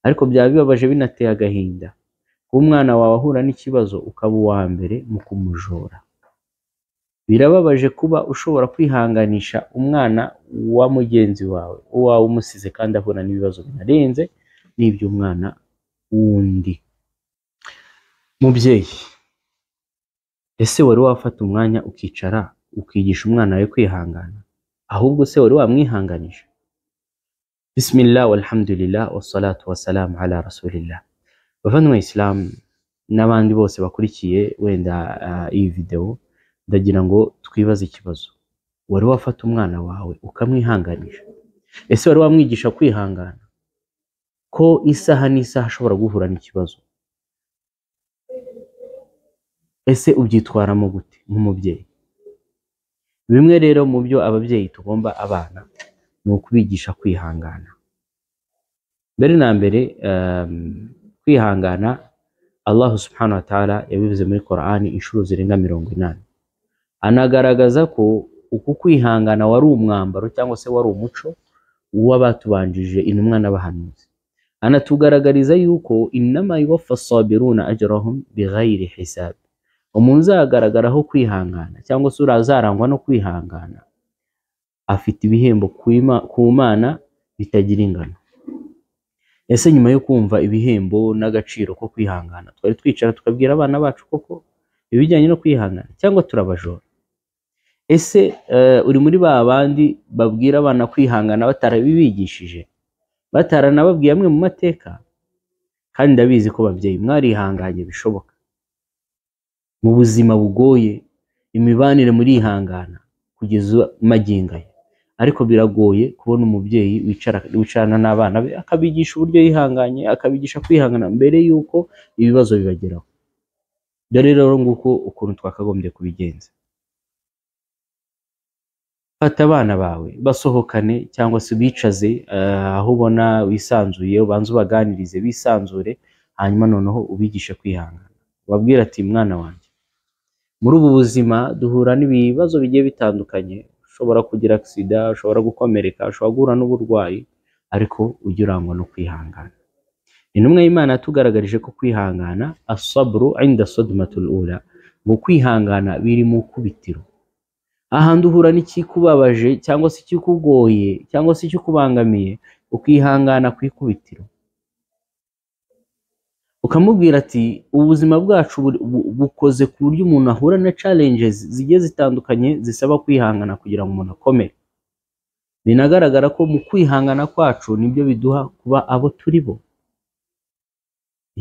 ariko byaba bibabaje binateye agahinda kuba umwana wawe ahura n'ikibazo ukaba uwa mbere mu kumujora. Birababaje kuba ushobora kwihanganisha umwana wa mugenzi wawe uwawe umusize kandi ahura n'ibibazo binarenze n'iby'umwana wundi. Mubyeyi, ese wari wafata umwanya ukicara ukigisha umwana wawe kwihangana? Ahubwo se wari wamwihanganisha? Bismillah walhamdulillah wassalatu wassalamu ala rasulillah. Bavandimwe Islam n'abandi bose bakurikiye wenda iyi video, ndagira ngo twibaze ikibazo. Wari wafata umwana wawe ukamwihanganisha? Ese wari wamwigisha kwihangana ko isaha n'isaha ashobora guhura n'ikibazo? Ese ubyitwaramo gute nk'umubyeyi? Bimwe rero mu byo ababyeyi tugomba abana ni ukubigisha kwihangana. Mbere na mbere kwihangana Allah subhanahu wa ta'ala yabivuze muri Qur'ani inshuro zirenga 80. Anagaragaza ko uku kwihangana wari umwambaro cyangwa se wari umuco w'abatubanjije intumwa n'abahanuzi. Anatugaragariza yuko innama yuwaffa as-sabiruna ajrahum bighayri hisab. Umuntu uzagaragaraho kwihangana cyangwa se urazarangwa no kwihangana afite ibihembo ku Mana bitagira ingano. Ese nyuma yo kumva ibihembo n'agaciro ko kwihangana, twari twicara tukabwira abana bacu koko ibijyanye no kwihangana cyangwa turabajora? Ese uri muri ba bandi babwira abana kwihangana batarabibigishije, bataranababwiye amwe mu mateka? Kandi ndabizi ko babyeyi mwarihanganye bishoboka mu buzima bugoye, imibanire murihangana kugeza magingo aya, ariko biragoye kubona umubyeyi wicarana n'abana be akabigisha uburyo yihanganye, akabigisha kwihangana mbere yuko ibibazo bibageraho. Dore rero nguko ukuntu twakagombye kubigenza. Fata abana bawe basohokane cyangwa se bicaze aho ubona wisanzuye, ubanze ubaganirize bisanzure, hanyuma noneho ubigishe kwihangana. Ubabwira ati mwana wanjye, muri ubu buzima duhura n'ibibazo bigiye bitandukanye, ushobora kugira accident, ushobora gukomereka, ushobora guhura n'uburwayi, ariko ujye urangwa no kwihangana. Intumwa y'Imana yatugaragarije ko kwihangana as-sabru 'inda sadmatul ula, mu kwihangana biri mu kubitiro. Ahandi uhura n'ikikubabaje cyangwa se ikikugoye cyangwa se ikikubangamiye, ukihangana ku ikubitiro, ukamubwira ati ubuzima bwacu bukoze ku buryo umuntu ahura na challenges zigiye zitandukanye zisaba kwihangana kugira ngo umuntu akomere. Binagaragara ko mu kwihangana kwacu nibyo biduha kuba abo turi bo.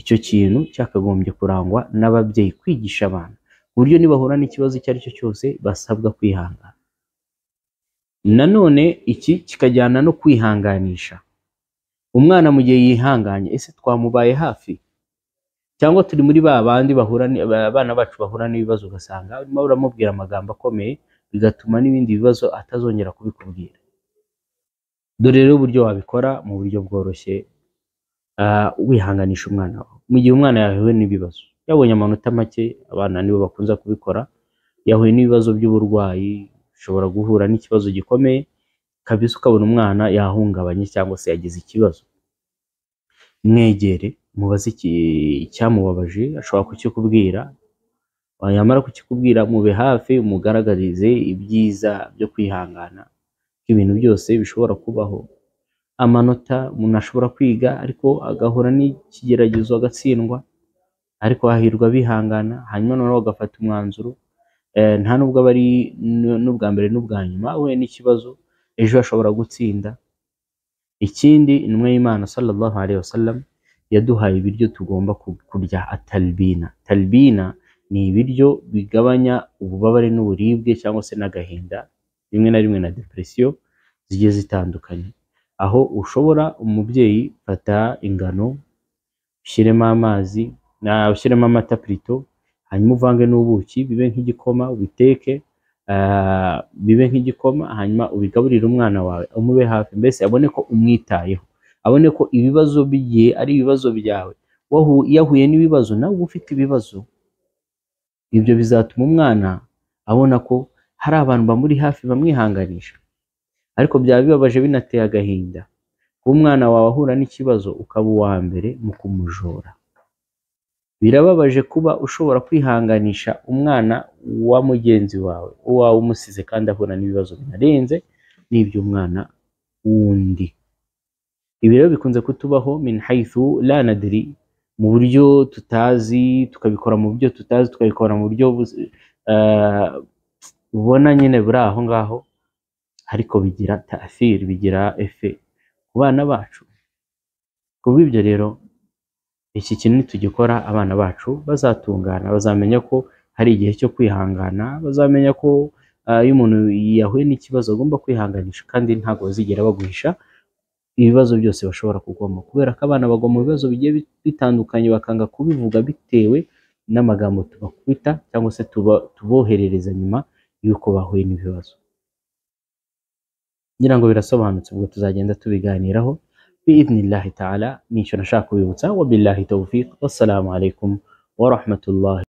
Icyo kintu cyakagombye kurangwa n'ababyeyi, kwigisha abana uburyo nibahura n'ikibazo icyo ari cyo cyose basabwa kwihangana. Nanone iki kikajyana no kwihanganisha umwana mu gihe yihanganye. Ese twamubaye hafi cyangwa turi muri ba bandi abana bacu bahura n'ibibazo ugasanga urimo uramubwira amagambo akomeye bigatuma n'ibindi bibazo atazongera kubikubwira? Dore rero uburyo wabikora mu buryo bworoshye, wihanganisha umwana wawe mu gihe umwana yahuye n'ibibazo. Yabonye amanota make, abana nibo bakunze kubikora, yahuye n'ibibazo by'uburwayi, ushobora guhura n'ikibazo gikomeye kabisa ukabona umwana yahungabanye cyangwa se yagize ikibazo. Mwegere mubaze icyamubabaje, ashobora kukikubwira. Yamara kukikubwira mube hafi, umugaragarize ibyiza byo kwihangana, ibintu byose bishobora kubaho. Amanota umuntu ashobora kwiga ariko agahura n'ikigeragezo agatsindwa, ariko hahirwa bihangana, hanyuma noneho agafata umwanzuro. Nta nubwo aba ari n'ubwa mbere n'ubwa nyuma ahuye n'ikibazo, ejo ashobora gutsinda. Ikindi, intumwa y'Imana sallallahu alaihi wasallam yaduhaye ibiryo tugomba kurya, atalbina. Talbina ni ibiryo bigabanya ububabare n'uburibwe cyangwa se n'agahinda, rimwe na rimwe na depression zigiye zitandukanye. Aho ushobora, umubyeyi fata ingano, ushyiremo amazi, ushyiremo amata plutôt, hanyuma uvange n'ubuki bibe nk'igikoma, ubiteke bibe nk'igikoma, hanyuma ubigaburire umwana wawe, umube hafi, mbese abone ko umwitayeho, abone ko ibibazo bigiye ari ibibazo byawe. Yahuye n'ibibazo nawe ufite ibibazo, ibyo bizatuma umwana abona ko hari abantu bamuri hafi bamwihanganisha. Ariko byaba bibabaje binateye agahinda umwana wawe ahura n'ikibazo ukaba uwa mbere mu kumujora. Birababaje kuba ushobora kwihanganisha umwana wa mugenzi wawe umusize kandi ahura n'ibibazo binarenze n'iby'umwana wundi. Ibi rero bikunze kutubaho min haythu la nadri, mu buryo tutazi, tukabikora mu buryo tutazi, tukabikora mu buryo ubona nyine buri aho ngaho, ariko bigira ta'thir, bigira effet ku bana bacu. Kubw'ibyo rero iki kintu nitugikora abana bacu bazatungana, bazamenya ko hari igihe cyo kwihangana, bazamenya ko iyo umuntu yahuye n'ikibazo agomba kwihanganisha, kandi ntabwo bazigera baguhisha ibibazo byose bashobora kugwamo, kubera ko abana bagwa mu bibazo bigiye bitandukanye bakanga kubivuga bitewe n'amagambo tubakubita cyangwa se tuboherereza nyuma y'uko bahuye n'ibibazo. Ngira ngo birasobanutse, ubwo tuzagenda tubiganiraho bi'idhnillahi ta'ala. Nicyo nashaka kubibutsa. Wabillahi tawfiq, wassalamu alaikum wa rahmatullahi